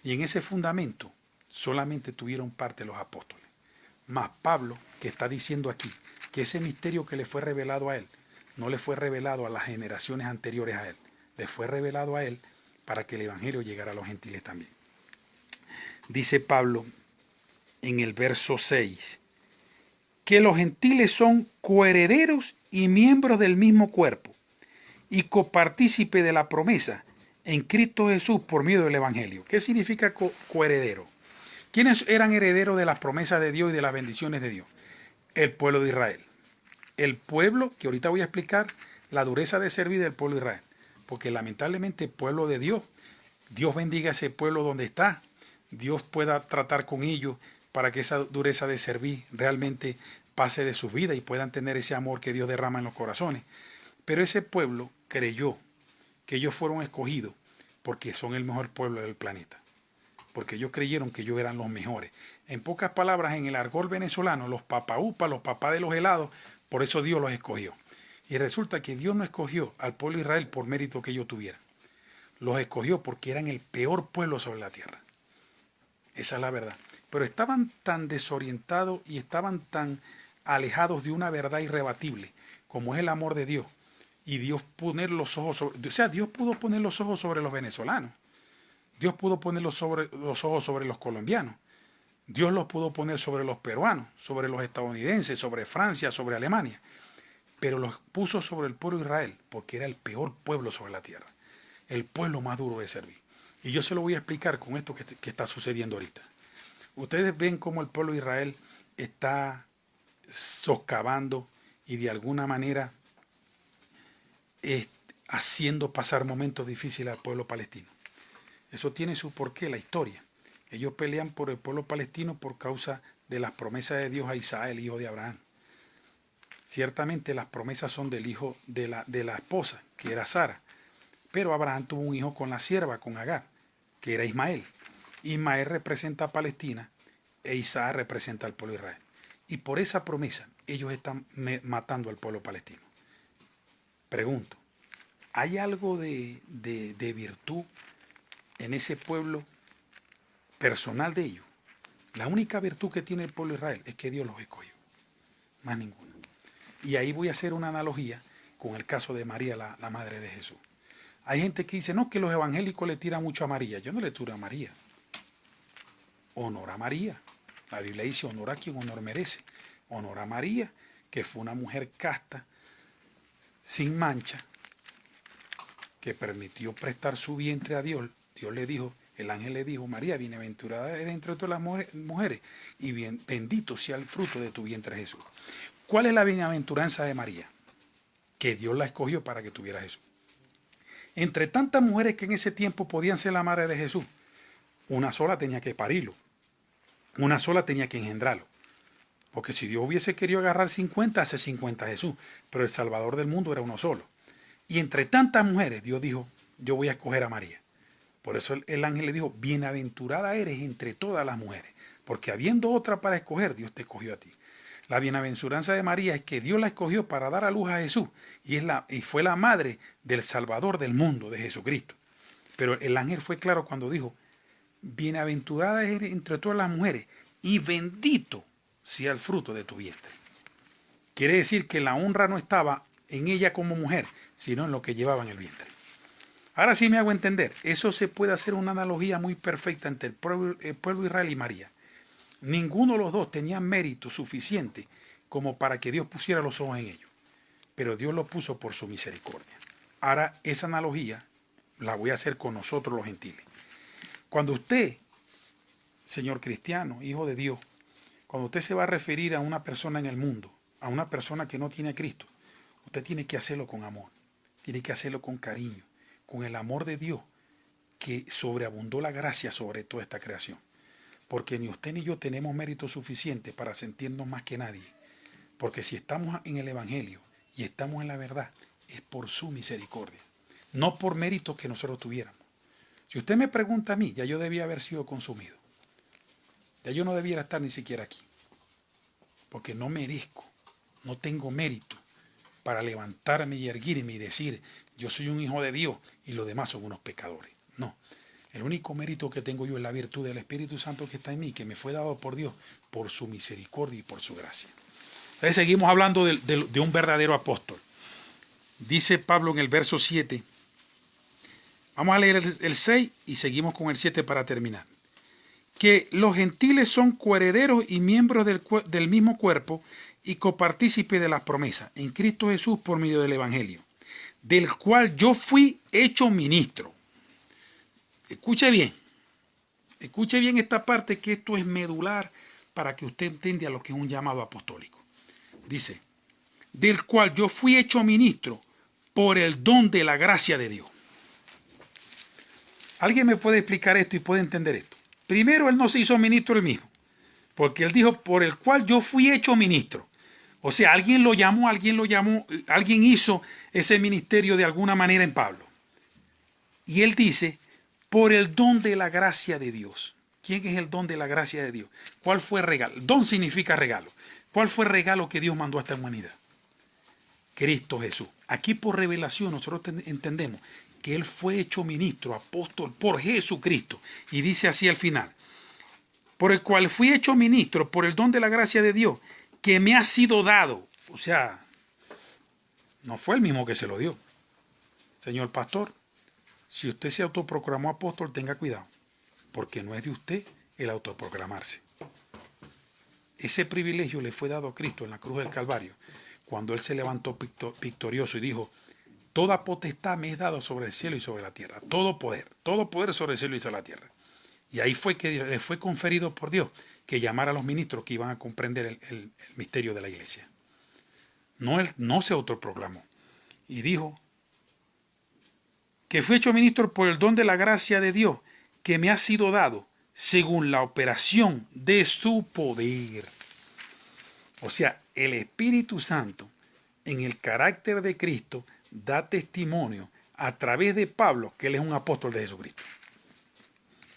Y en ese fundamento solamente tuvieron parte los apóstoles. Más Pablo, que está diciendo aquí que ese misterio que le fue revelado a él, no le fue revelado a las generaciones anteriores a él, le fue revelado a él para que el evangelio llegara a los gentiles también. Dice Pablo en el verso 6, que los gentiles son coherederos y miembros del mismo cuerpo, y copartícipe de la promesa en Cristo Jesús por medio del evangelio. ¿Qué significa coheredero? ¿Quiénes eran herederos de las promesas de Dios y de las bendiciones de Dios? El pueblo de Israel. El pueblo, que ahorita voy a explicar la dureza de servir del pueblo de Israel. Porque lamentablemente el pueblo de Dios, Dios bendiga a ese pueblo donde está. Dios pueda tratar con ellos para que esa dureza de servir realmente pase de sus vidas y puedan tener ese amor que Dios derrama en los corazones. Pero ese pueblo creyó que ellos fueron escogidos porque son el mejor pueblo del planeta. Porque ellos creyeron que ellos eran los mejores. En pocas palabras, en el argot venezolano, los papaupas, los papás de los helados, por eso Dios los escogió. Y resulta que Dios no escogió al pueblo de Israel por mérito que ellos tuvieran. Los escogió porque eran el peor pueblo sobre la tierra. Esa es la verdad. Pero estaban tan desorientados y estaban tan alejados de una verdad irrebatible, como es el amor de Dios, y Dios poner los ojos sobre, o sea, Dios pudo poner los ojos sobre los venezolanos. Dios pudo poner los ojos sobre los colombianos. Dios los pudo poner sobre los peruanos, sobre los estadounidenses, sobre Francia, sobre Alemania. Pero los puso sobre el pueblo de Israel, porque era el peor pueblo sobre la tierra. El pueblo más duro de servir. Y yo se lo voy a explicar con esto que está sucediendo ahorita. Ustedes ven cómo el pueblo de Israel está socavando y de alguna manera haciendo pasar momentos difíciles al pueblo palestino. Eso tiene su porqué, la historia. Ellos pelean por el pueblo palestino por causa de las promesas de Dios a Isaac, el hijo de Abraham. Ciertamente las promesas son del hijo de la esposa, que era Sara. Pero Abraham tuvo un hijo con la sierva, con Agar, que era Ismael. Ismael representa a Palestina e Isaac representa al pueblo de Israel. Y por esa promesa ellos están matando al pueblo palestino. Pregunto, ¿hay algo de virtud en ese pueblo personal de ellos? La única virtud que tiene el pueblo de Israel es que Dios los escogió, más ninguna. Y ahí voy a hacer una analogía con el caso de María, la madre de Jesús. Hay gente que dice, no, que los evangélicos le tiran mucho a María. Yo no le tiro a María. Honor a María. La Biblia dice, honor a quien honor merece. Honor a María, que fue una mujer casta, sin mancha, que permitió prestar su vientre a Dios. Dios le dijo, el ángel le dijo, María, bienaventurada eres entre todas las mujeres, y bendito sea el fruto de tu vientre Jesús. ¿Cuál es la bienaventuranza de María? Que Dios la escogió para que tuviera Jesús. Entre tantas mujeres que en ese tiempo podían ser la madre de Jesús, una sola tenía que parirlo. Una sola tenía que engendrarlo. Porque si Dios hubiese querido agarrar 50, hace 50 Jesús. Pero el Salvador del mundo era uno solo. Y entre tantas mujeres, Dios dijo, yo voy a escoger a María. Por eso el ángel le dijo, bienaventurada eres entre todas las mujeres. Porque habiendo otra para escoger, Dios te escogió a ti. La bienaventuranza de María es que Dios la escogió para dar a luz a Jesús. Y fue la madre del Salvador del mundo, de Jesucristo. Pero el ángel fue claro cuando dijo, bienaventurada eres entre todas las mujeres y bendito sea el fruto de tu vientre. Quiere decir que la honra no estaba en ella como mujer, sino en lo que llevaba en el vientre. Ahora sí me hago entender. Eso se puede hacer una analogía muy perfecta entre el pueblo de Israel y María. Ninguno de los dos tenía mérito suficiente como para que Dios pusiera los ojos en ellos. Pero Dios lo puso por su misericordia. Ahora esa analogía la voy a hacer con nosotros los gentiles. Cuando usted, señor cristiano, hijo de Dios, cuando usted se va a referir a una persona en el mundo, a una persona que no tiene a Cristo, usted tiene que hacerlo con amor, tiene que hacerlo con cariño, con el amor de Dios que sobreabundó la gracia sobre toda esta creación. Porque ni usted ni yo tenemos mérito suficiente para sentirnos más que nadie. Porque si estamos en el Evangelio y estamos en la verdad, es por su misericordia, no por méritos que nosotros tuviéramos. Si usted me pregunta a mí, ya yo debía haber sido consumido. Ya yo no debiera estar ni siquiera aquí. Porque no merezco, no tengo mérito para levantarme y erguirme y decir, yo soy un hijo de Dios y los demás son unos pecadores. No. El único mérito que tengo yo es la virtud del Espíritu Santo que está en mí, que me fue dado por Dios, por su misericordia y por su gracia. Entonces seguimos hablando de un verdadero apóstol. Dice Pablo en el verso 7. Vamos a leer el 6 y seguimos con el 7 para terminar. Que los gentiles son coherederos y miembros del mismo cuerpo y copartícipes de las promesas en Cristo Jesús por medio del Evangelio, del cual yo fui hecho ministro. Escuche bien esta parte, que esto es medular para que usted entienda lo que es un llamado apostólico. Dice, del cual yo fui hecho ministro por el don de la gracia de Dios. ¿Alguien me puede explicar esto y puede entender esto? Primero, él no se hizo ministro él mismo, porque él dijo, por el cual yo fui hecho ministro. O sea, alguien hizo ese ministerio de alguna manera en Pablo. Y él dice, por el don de la gracia de Dios. ¿Quién es el don de la gracia de Dios? ¿Cuál fue el regalo? Don significa regalo. ¿Cuál fue el regalo que Dios mandó a esta humanidad? Cristo Jesús. Aquí por revelación nosotros entendemos que Él fue hecho ministro, apóstol por Jesucristo. Y dice así al final, por el cual fui hecho ministro por el don de la gracia de Dios, que me ha sido dado. O sea, No fue el mismo que se lo dio. Señor pastor, si usted se autoproclamó apóstol, tenga cuidado, porque no es de usted el autoproclamarse. Ese privilegio le fue dado a Cristo en la cruz del Calvario, cuando Él se levantó victorioso y dijo, toda potestad me es dada sobre el cielo y sobre la tierra. Todo poder sobre el cielo y sobre la tierra. Y ahí fue que le fue conferido por Dios que llamara a los ministros que iban a comprender el misterio de la iglesia. No, Él no se autoproclamó. Y dijo que fui hecho ministro por el don de la gracia de Dios que me ha sido dado según la operación de su poder. O sea, el Espíritu Santo en el carácter de Cristo da testimonio a través de Pablo que él es un apóstol de Jesucristo.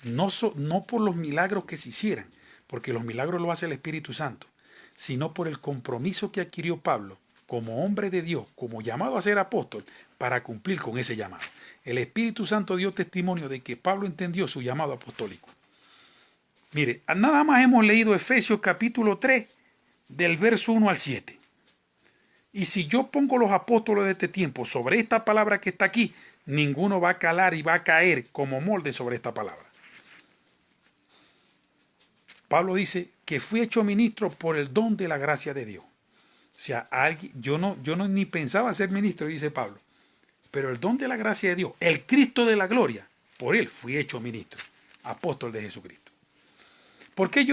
No por los milagros que se hicieran, porque los milagros lo hace el Espíritu Santo, sino por el compromiso que adquirió Pablo como hombre de Dios, como llamado a ser apóstol, para cumplir con ese llamado. El Espíritu Santo dio testimonio de que Pablo entendió su llamado apostólico. Mire, nada más hemos leído Efesios capítulo 3, del verso 1 al 7. Y si yo pongo los apóstoles de este tiempo sobre esta palabra que está aquí, ninguno va a calar y va a caer como molde sobre esta palabra. Pablo dice que fui hecho ministro por el don de la gracia de Dios. O sea, yo no ni pensaba ser ministro, dice Pablo. Pero el don de la gracia de Dios, el Cristo de la gloria, por él fui hecho ministro, apóstol de Jesucristo. Porque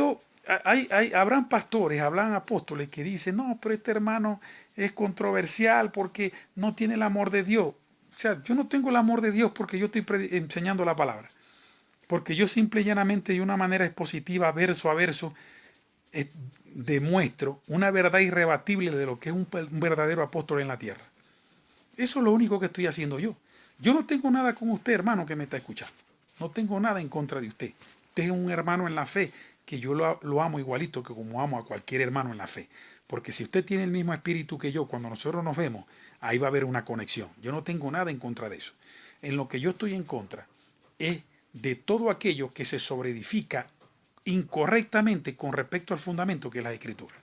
habrán pastores, habrán apóstoles que dicen, no, pero este hermano es controversial porque no tiene el amor de Dios. O sea, yo no tengo el amor de Dios porque yo estoy enseñando la palabra. Porque yo simple y llanamente de una manera expositiva, verso a verso, demuestro una verdad irrebatible de lo que es un verdadero apóstol en la tierra. Eso es lo único que estoy haciendo yo. Yo no tengo nada con usted, hermano, que me está escuchando. No tengo nada en contra de usted. Usted es un hermano en la fe, que yo lo amo igualito que como amo a cualquier hermano en la fe. Porque si usted tiene el mismo espíritu que yo, cuando nosotros nos vemos, ahí va a haber una conexión. Yo no tengo nada en contra de eso. En lo que yo estoy en contra es de todo aquello que se sobreedifica incorrectamente con respecto al fundamento que es la Escritura.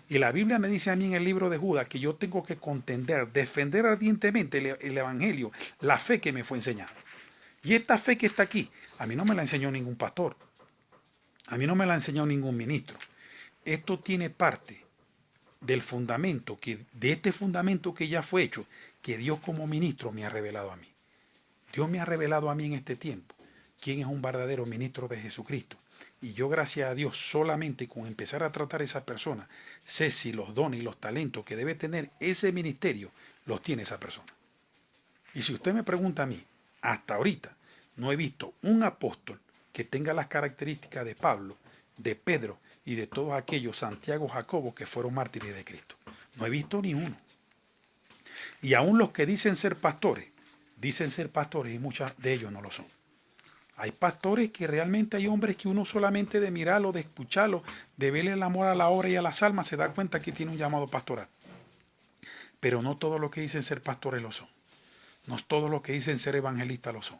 Y la Biblia me dice a mí en el libro de Judas que yo tengo que contender, defender ardientemente el Evangelio, la fe que me fue enseñada. Y esta fe que está aquí, a mí no me la enseñó ningún pastor, a mí no me la enseñó ningún ministro. Esto tiene parte del fundamento, de este fundamento que ya fue hecho, que Dios como ministro me ha revelado a mí. Dios me ha revelado a mí en este tiempo quién es un verdadero ministro de Jesucristo. Y yo, gracias a Dios, solamente con empezar a tratar a esa persona, sé si los dones y los talentos que debe tener ese ministerio los tiene esa persona. Y si usted me pregunta a mí, hasta ahorita no he visto un apóstol que tenga las características de Pablo, de Pedro y de todos aquellos Santiago, Jacobo que fueron mártires de Cristo. No he visto ni uno. Y aún los que dicen ser pastores y muchos de ellos no lo son. Hay pastores que realmente hay hombres que uno solamente de mirarlo, de escucharlo, de verle el amor a la obra y a las almas, se da cuenta que tiene un llamado pastoral. Pero no todos los que dicen ser pastores lo son. No todos los que dicen ser evangelistas lo son.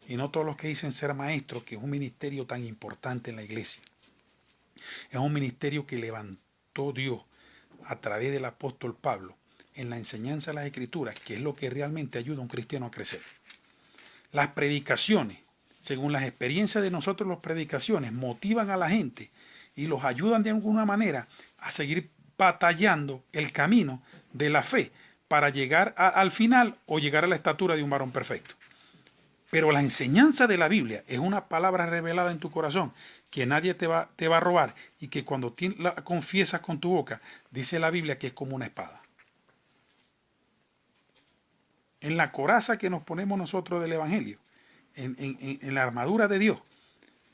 Y no todos los que dicen ser maestros, que es un ministerio tan importante en la iglesia. Es un ministerio que levantó Dios a través del apóstol Pablo en la enseñanza de las Escrituras, que es lo que realmente ayuda a un cristiano a crecer. Las predicaciones, según las experiencias de nosotros, las predicaciones motivan a la gente y los ayudan de alguna manera a seguir batallando el camino de la fe para llegar al final o llegar a la estatura de un varón perfecto. Pero la enseñanza de la Biblia es una palabra revelada en tu corazón que nadie te va a robar y que cuando la confiesas con tu boca, dice la Biblia que es como una espada. En la coraza que nos ponemos nosotros del Evangelio, en la armadura de Dios,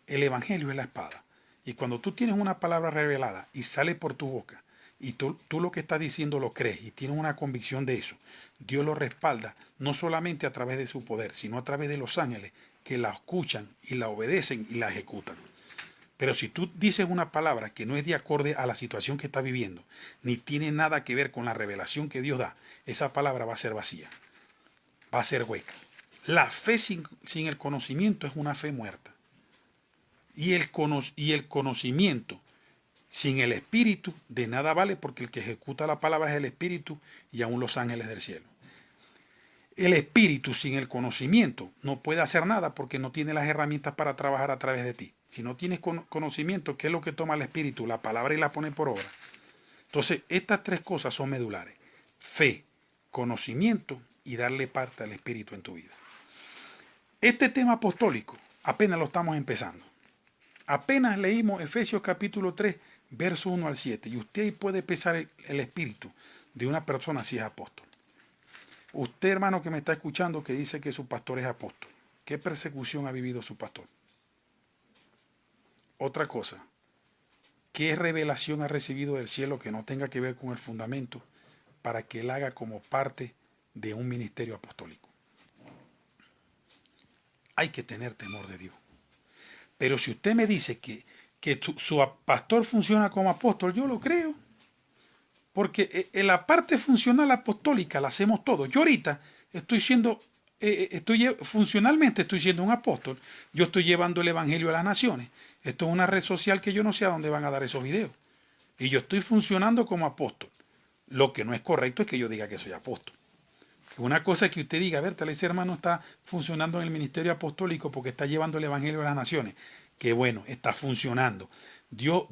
el Evangelio es la espada. Y cuando tú tienes una palabra revelada y sale por tu boca, y tú lo que estás diciendo lo crees y tienes una convicción de eso, Dios lo respalda no solamente a través de su poder, sino a través de los ángeles que la escuchan y la obedecen y la ejecutan. Pero si tú dices una palabra que no es de acorde a la situación que estás viviendo, ni tiene nada que ver con la revelación que Dios da, esa palabra va a ser vacía, va a ser hueca. La fe sin el conocimiento es una fe muerta. Y el conocimiento Sin el Espíritu de nada vale, porque el que ejecuta la palabra es el Espíritu y aún los ángeles del cielo. El Espíritu sin el conocimiento no puede hacer nada porque no tiene las herramientas para trabajar a través de ti. Si no tienes conocimiento, ¿qué es lo que toma el Espíritu? La palabra y la pone por obra. Entonces, estas tres cosas son medulares. Fe, conocimiento y darle parte al Espíritu en tu vida. Este tema apostólico apenas lo estamos empezando. Apenas leímos Efesios capítulo 3, verso 1 al 7. Y usted ahí puede pesar el espíritu de una persona si es apóstol. Usted, hermano, que me está escuchando, que dice que su pastor es apóstol. ¿Qué persecución ha vivido su pastor? Otra cosa, ¿qué revelación ha recibido del cielo que no tenga que ver con el fundamento para que él haga como parte de un ministerio apostólico? Hay que tener temor de Dios. Pero si usted me dice que su pastor funciona como apóstol, yo lo creo. Porque en la parte funcional apostólica la hacemos todos. Yo ahorita funcionalmente estoy siendo un apóstol. Yo estoy llevando el evangelio a las naciones. Esto es una red social que yo no sé a dónde van a dar esos videos. Y yo estoy funcionando como apóstol. Lo que no es correcto es que yo diga que soy apóstol. Una cosa es que usted diga, a ver, tal ese hermano está funcionando en el ministerio apostólico porque está llevando el evangelio a las naciones. Que bueno, está funcionando. Dios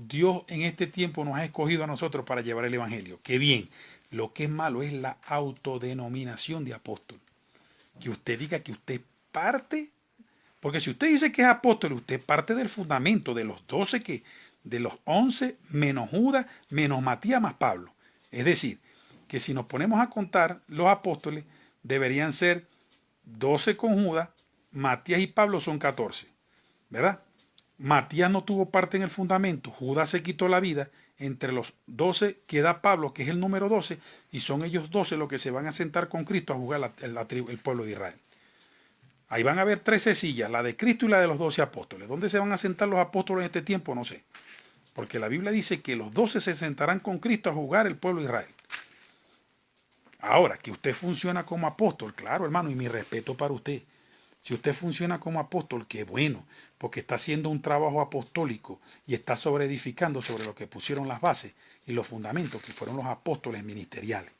en este tiempo nos ha escogido a nosotros para llevar el evangelio. Qué bien. Lo que es malo es la autodenominación de apóstol. Que usted diga que usted parte, porque si usted dice que es apóstol, usted parte del fundamento de los 12 de los 11 menos Judas, menos Matías más Pablo. Es decir, que si nos ponemos a contar los apóstoles, deberían ser 12 con Judas, Matías y Pablo son 14, ¿verdad? Matías no tuvo parte en el fundamento, Judas se quitó la vida, entre los 12 queda Pablo, que es el número 12, y son ellos 12 los que se van a sentar con Cristo a juzgar el pueblo de Israel. Ahí van a haber 13 sillas, la de Cristo y la de los 12 apóstoles. ¿Dónde se van a sentar los apóstoles en este tiempo? No sé. Porque la Biblia dice que los 12 se sentarán con Cristo a juzgar el pueblo de Israel. Ahora, que usted funciona como apóstol, claro, hermano, y mi respeto para usted. Si usted funciona como apóstol, qué bueno, porque está haciendo un trabajo apostólico y está sobreedificando sobre lo que pusieron las bases y los fundamentos, que fueron los apóstoles ministeriales.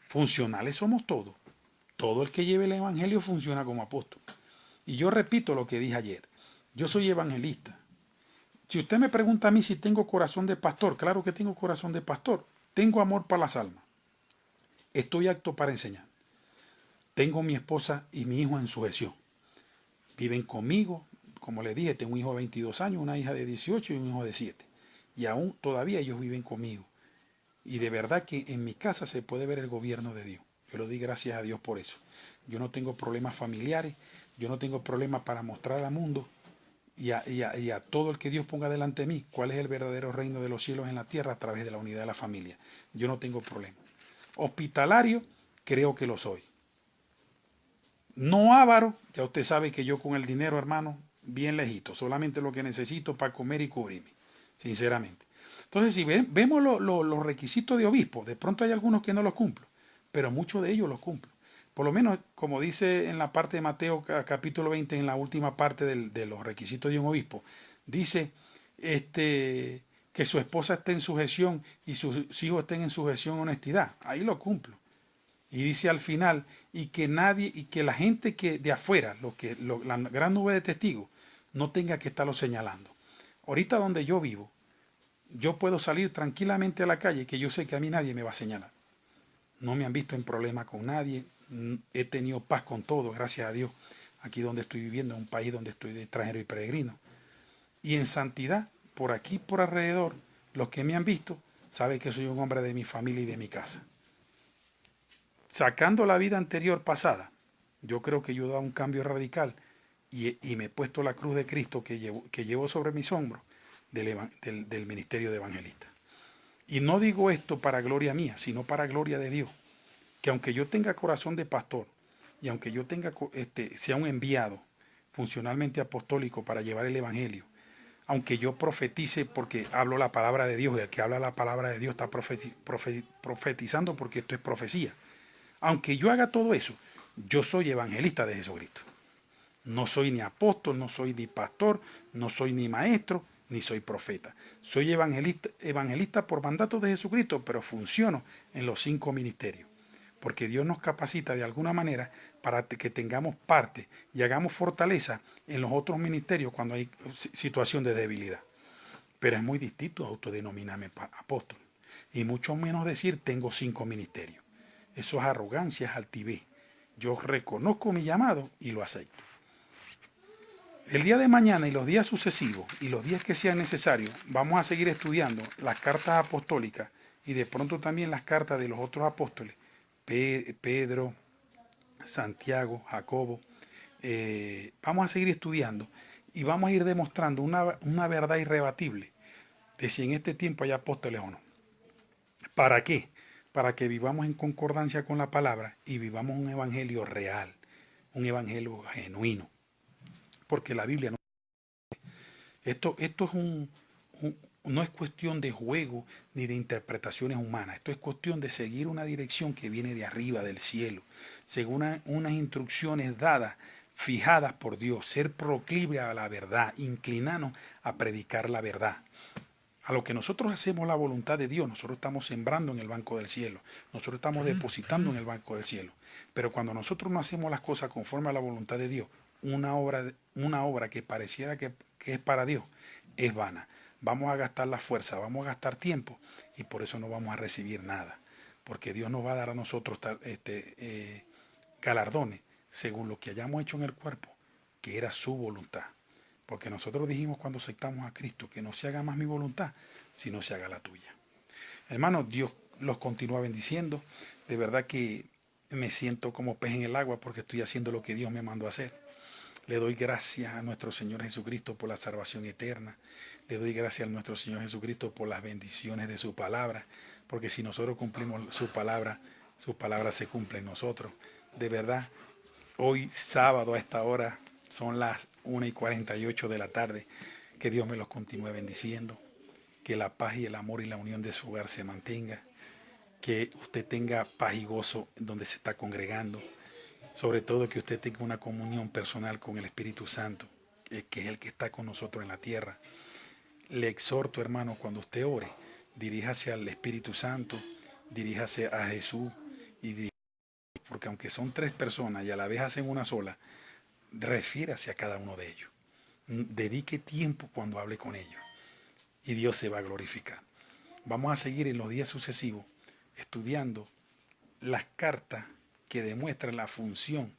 Funcionales somos todos. Todo el que lleve el evangelio funciona como apóstol. Y yo repito lo que dije ayer. Yo soy evangelista. Si usted me pregunta a mí si tengo corazón de pastor, claro que tengo corazón de pastor. Tengo amor para las almas. Estoy apto para enseñar. Tengo mi esposa y mi hijo en sujeción. Viven conmigo, como les dije, tengo un hijo de 22 años, una hija de 18 y un hijo de 7. Y aún todavía ellos viven conmigo. Y de verdad que en mi casa se puede ver el gobierno de Dios. Yo le doy gracias a Dios por eso. Yo no tengo problemas familiares, yo no tengo problemas para mostrar al mundo y a todo el que Dios ponga delante de mí cuál es el verdadero reino de los cielos en la tierra a través de la unidad de la familia. Yo no tengo problema. Hospitalario, creo que lo soy. No avaro, ya usted sabe que yo con el dinero, hermano, bien lejito, solamente lo que necesito para comer y cubrirme, sinceramente. Entonces, si vemos los requisitos de obispo, de pronto hay algunos que no los cumplo, pero muchos de ellos los cumplo. Por lo menos, como dice en la parte de Mateo capítulo 20, en la última parte de los requisitos de un obispo, dice que su esposa esté en sujeción y sus hijos estén en sujeción y honestidad. Ahí lo cumplo. Y dice al final, y que nadie, y que la gente que de afuera, la gran nube de testigos, no tenga que estarlo señalando. Ahorita donde yo vivo, yo puedo salir tranquilamente a la calle, que yo sé que a mí nadie me va a señalar. No me han visto en problema con nadie, he tenido paz con todo, gracias a Dios, aquí donde estoy viviendo, en un país donde estoy de extranjero y peregrino. Y en santidad, por aquí, por alrededor, los que me han visto, saben que soy un hombre de mi familia y de mi casa. Sacando la vida anterior pasada, yo creo que yo he dado un cambio radical y me he puesto la cruz de Cristo que llevo sobre mis hombros del ministerio de evangelista. Y no digo esto para gloria mía, sino para gloria de Dios. Que aunque yo tenga corazón de pastor y aunque yo sea un enviado funcionalmente apostólico para llevar el evangelio, aunque yo profetice porque hablo la palabra de Dios, y el que habla la palabra de Dios está profetizando porque esto es profecía. Aunque yo haga todo eso, yo soy evangelista de Jesucristo. No soy ni apóstol, no soy ni pastor, no soy ni maestro, ni soy profeta. Soy evangelista por mandato de Jesucristo, pero funciono en los 5 ministerios. Porque Dios nos capacita de alguna manera para que tengamos parte y hagamos fortaleza en los otros ministerios cuando hay situación de debilidad. Pero es muy distinto autodenominarme apóstol. Y mucho menos decir tengo 5 ministerios. Eso es arrogancia, es altivez. Yo reconozco mi llamado y lo acepto. El día de mañana y los días sucesivos y los días que sean necesarios, vamos a seguir estudiando las cartas apostólicas y de pronto también las cartas de los otros apóstoles, Pedro, Santiago, Jacobo. Vamos a seguir estudiando y vamos a ir demostrando una verdad irrebatible de si en este tiempo hay apóstoles o no. ¿Para qué? Para que vivamos en concordancia con la palabra y vivamos un evangelio real, un evangelio genuino. Porque la Biblia no... Esto es no es cuestión de juego ni de interpretaciones humanas. Esto es cuestión de seguir una dirección que viene de arriba, del cielo, según unas instrucciones dadas, fijadas por Dios, ser proclive a la verdad, inclinarnos a predicar la verdad. A lo que nosotros hacemos la voluntad de Dios, nosotros estamos sembrando en el banco del cielo, nosotros estamos depositando en el banco del cielo. Pero cuando nosotros no hacemos las cosas conforme a la voluntad de Dios, una obra que pareciera que es para Dios, es vana. Vamos a gastar la fuerza, vamos a gastar tiempo y por eso no vamos a recibir nada. Porque Dios nos va a dar a nosotros galardones según lo que hayamos hecho en el cuerpo, que era su voluntad. Porque nosotros dijimos cuando aceptamos a Cristo que no se haga más mi voluntad, sino se haga la tuya. Hermanos, Dios los continúa bendiciendo. De verdad que me siento como pez en el agua porque estoy haciendo lo que Dios me mandó a hacer. Le doy gracias a nuestro Señor Jesucristo por la salvación eterna. Le doy gracias a nuestro Señor Jesucristo por las bendiciones de su palabra. Porque si nosotros cumplimos su palabra se cumple en nosotros. De verdad, hoy sábado a esta hora son las 1:48 de la tarde. Que Dios me los continúe bendiciendo. Que la paz y el amor y la unión de su hogar se mantenga. Que usted tenga paz y gozo donde se está congregando. Sobre todo que usted tenga una comunión personal con el Espíritu Santo, que es el que está con nosotros en la tierra. Le exhorto, hermano, cuando usted ore, diríjase al Espíritu Santo, diríjase a Jesús, porque aunque son 3 personas y a la vez hacen una sola, refiérase a cada uno de ellos. Dedique tiempo cuando hable con ellos y Dios se va a glorificar. Vamos a seguir en los días sucesivos estudiando las cartas que demuestran la función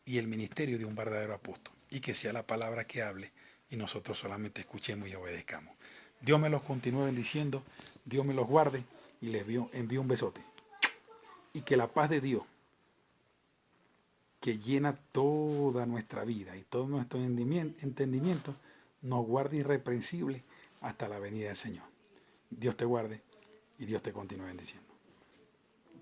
y el ministerio de un verdadero apóstol, y que sea la palabra que hable y nosotros solamente escuchemos y obedezcamos. Dios me los continúe bendiciendo, Dios me los guarde y les envío un besote. Y que la paz de Dios, que llena toda nuestra vida y todo nuestro entendimiento, nos guarde irreprensible hasta la venida del Señor. Dios te guarde y Dios te continúe bendiciendo.